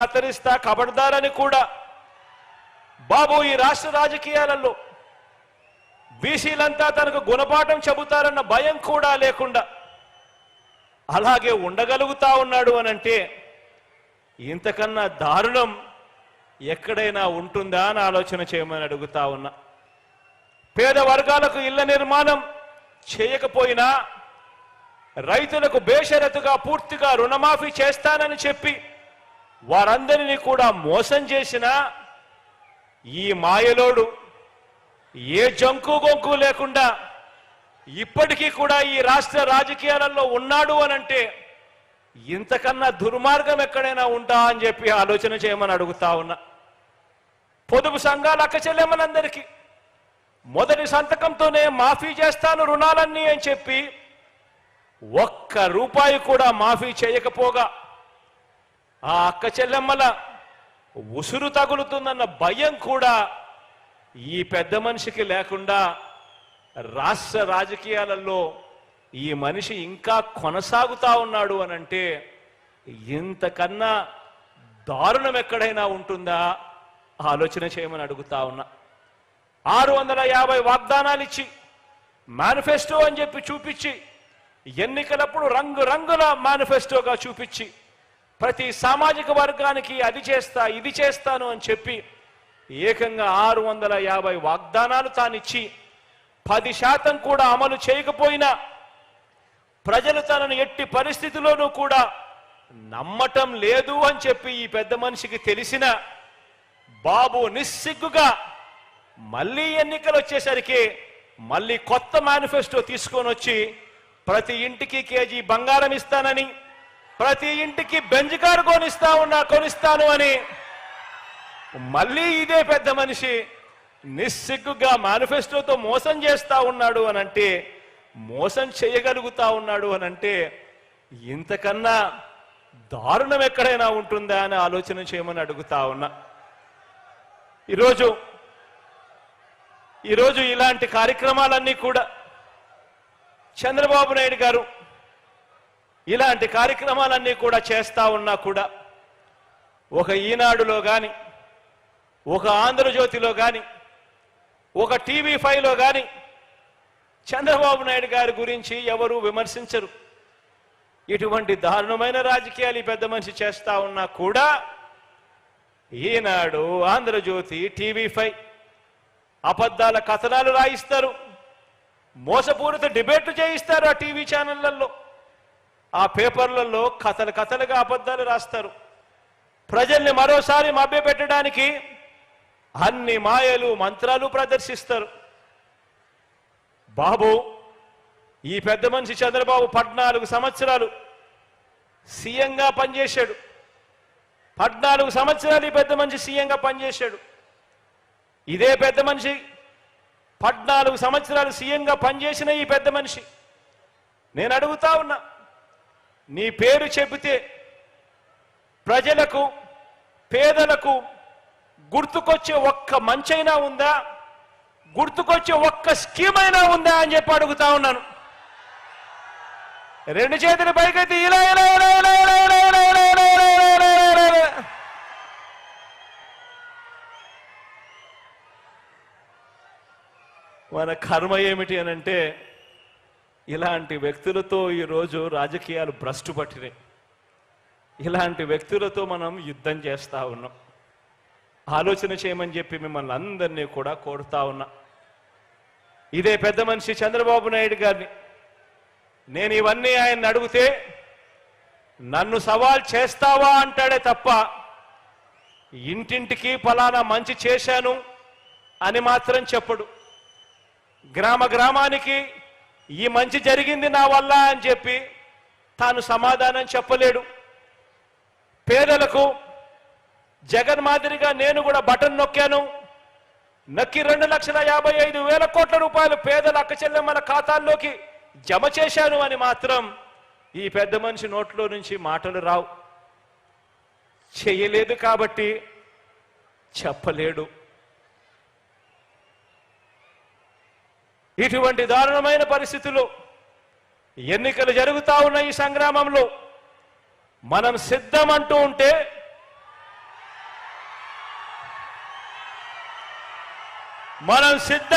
ఖతరిస్తా ఖబర్దారని కూడా బాబు ఈ రాష్ట్ర రాజకీయాలలో బీసీలంతా తనకు గుణపాఠం చెబుతారన్న భయం కూడా లేకుండా అలాగే ఉండగలుగుతా ఉన్నాడు అనంటే ఇంతకన్నా దారుణం ఎక్కడైనా ఉంటుందా అని ఆలోచన చేయమని అడుగుతా ఉన్నా. పేద వర్గాలకు ఇళ్ల నిర్మాణం చేయకపోయినా రైతులకు బేషరతుగా పూర్తిగా రుణమాఫీ చేస్తానని చెప్పి వారందరినీ కూడా మోసం చేసిన ఈ మాయలోడు ఏ జంకు గొంకు లేకుండా ఇప్పటికీ కూడా ఈ రాష్ట్ర రాజకీయాలలో ఉన్నాడు అనంటే ఇంతకన్నా దుర్మార్గం ఎక్కడైనా ఉంటా అని చెప్పి ఆలోచన చేయమని అడుగుతా ఉన్నా. పొదుపు సంఘాల అక్క చెల్లెమ్మలందరికీ మొదటి సంతకంతోనే మాఫీ చేస్తాను రుణాలన్నీ అని చెప్పి ఒక్క రూపాయి కూడా మాఫీ చేయకపోగా ఆ అక్క చెల్లెమ్మల ఉసురు తగులుతుందన్న భయం కూడా ఈ పెద్ద మనిషికి లేకుండా రాష్ట్ర రాజకీయాలలో ఈ మనిషి ఇంకా కొనసాగుతా ఉన్నాడు అనంటే ఇంతకన్నా దారుణం ఎక్కడైనా ఉంటుందా ఆలోచన చేయమని అడుగుతా ఉన్నా. 650 వాగ్దానాలు ఇచ్చి మేనిఫెస్టో అని చెప్పి చూపించి ఎన్నికలప్పుడు రంగురంగుల మేనిఫెస్టోగా చూపించి ప్రతి సామాజిక వర్గానికి అది చేస్తా ఇది చేస్తాను అని చెప్పి ఏకంగా 650 వాగ్దానాలు తానిచ్చి 10% కూడా అమలు చేయకపోయినా ప్రజలు తనను ఎట్టి పరిస్థితిలోనూ కూడా నమ్మటం లేదు అని చెప్పి ఈ పెద్ద మనిషికి తెలిసిన బాబు నిస్సిగ్గుగా మళ్ళీ ఎన్నికలు వచ్చేసరికి మళ్ళీ కొత్త మేనిఫెస్టో తీసుకొని వచ్చి ప్రతి ఇంటికి కేజీ బంగారం ఇస్తానని ప్రతి ఇంటికి బెంజ్ కారు కొనిస్తాను అని మళ్ళీ ఇదే పెద్ద మనిషి నిస్సిగ్గుగా మేనిఫెస్టోతో మోసం చేస్తా ఉన్నాడు అనంటే మోసం చేయగలుగుతా ఉన్నాడు అనంటే ఇంతకన్నా దారుణం ఎక్కడైనా ఉంటుందా అని ఆలోచన చేయమని అడుగుతా ఉన్నా. ఈరోజు ఇలాంటి కార్యక్రమాలన్నీ కూడా చంద్రబాబు నాయుడు గారు ఇలాంటి కార్యక్రమాలన్నీ కూడా చేస్తా ఉన్నా కూడా ఒక ఈనాడులో కానీ ఒక ఆంధ్రజ్యోతిలో కానీ ఒక TV5లో కానీ చంద్రబాబు నాయుడు గారి గురించి ఎవరు విమర్శించరు. ఇటువంటి దారుణమైన రాజకీయాలు ఈ పెద్ద మనిషి చేస్తా ఉన్నా కూడా ఈనాడు ఆంధ్రజ్యోతి TV5 అబద్ధాల కథనాలు రాయిస్తారు, మోసపూరిత డిబేట్లు చేయిస్తారు. ఆ టీవీ ఛానళ్లలో ఆ పేపర్లలో కథలుగా అబద్ధాలు రాస్తారు. ప్రజల్ని మరోసారి మభ్యపెట్టడానికి అన్ని మాయలు మంత్రాలు ప్రదర్శిస్తారు. బాబు ఈ పెద్ద మనిషి చంద్రబాబు 14 సంవత్సరాలు సీఎంగా పనిచేశాడు. 14 సంవత్సరాలు ఈ పెద్ద మనిషి సీఎంగా పనిచేశాడు. ఇదే పెద్ద మనిషి 14 సంవత్సరాలు సీఎంగా పనిచేసిన ఈ పెద్ద మనిషి నేను అడుగుతా ఉన్నా, నీ పేరు చెబితే ప్రజలకు పేదలకు గుర్తుకొచ్చే ఒక్క మంచైనా ఉందా, గుర్తుకొచ్చే ఒక్క స్కీమ్ అయినా ఉందా అని చెప్పి అడుగుతా ఉన్నాను. 2 చేతులు పైకెత్తి ఇలా ఇలా ఇలా ఇలా ఇలా ఇలా ఇలా ఇలా ఇలా ఇలా ఇలా. మన కర్మ ఏమిటి అనంటే ఇలాంటి వ్యక్తులతో ఈరోజు రాజకీయాలు భ్రష్టు పట్టినాయి. ఇలాంటి వ్యక్తులతో మనం యుద్ధం చేస్తా ఉన్నాం. ఆలోచన చేయమని చెప్పి మిమ్మల్ని అందరినీ కూడా కోరుతా ఉన్నా. ఇదే పెద్ద మనిషి చంద్రబాబు నాయుడు గారిని నేను ఇవన్నీ ఆయన్ని అడిగితే నన్ను సవాల్ చేస్తావా అంటాడే తప్ప ఇంటింటికి ఫలానా మంచి చేశాను అని మాత్రం చెప్పడు. గ్రామానికి ఈ మంచి జరిగింది నా వల్ల అని చెప్పి తాను సమాధానం చెప్పలేడు. పేదలకు జగన్ మాదిరిగా నేను కూడా బటన్ నొక్కాను, నొక్కి 2,55,000 కోట్ల రూపాయలు పేదల అక్క చెల్లెమ్మల ఖాతాల్లోకి జమ చేశాను అని మాత్రం ఈ పెద్ద మనిషి నోట్లో నుంచి మాటలు రావు. చేయలేదు కాబట్టి చెప్పలేడు. ఇటువంటి దారుణమైన పరిస్థితుల్లో ఎన్నికలు జరుగుతా ఉన్న ఈ సంగ్రామంలో మనం సిద్ధం అంటూ ఉంటే మనం సిద్ధ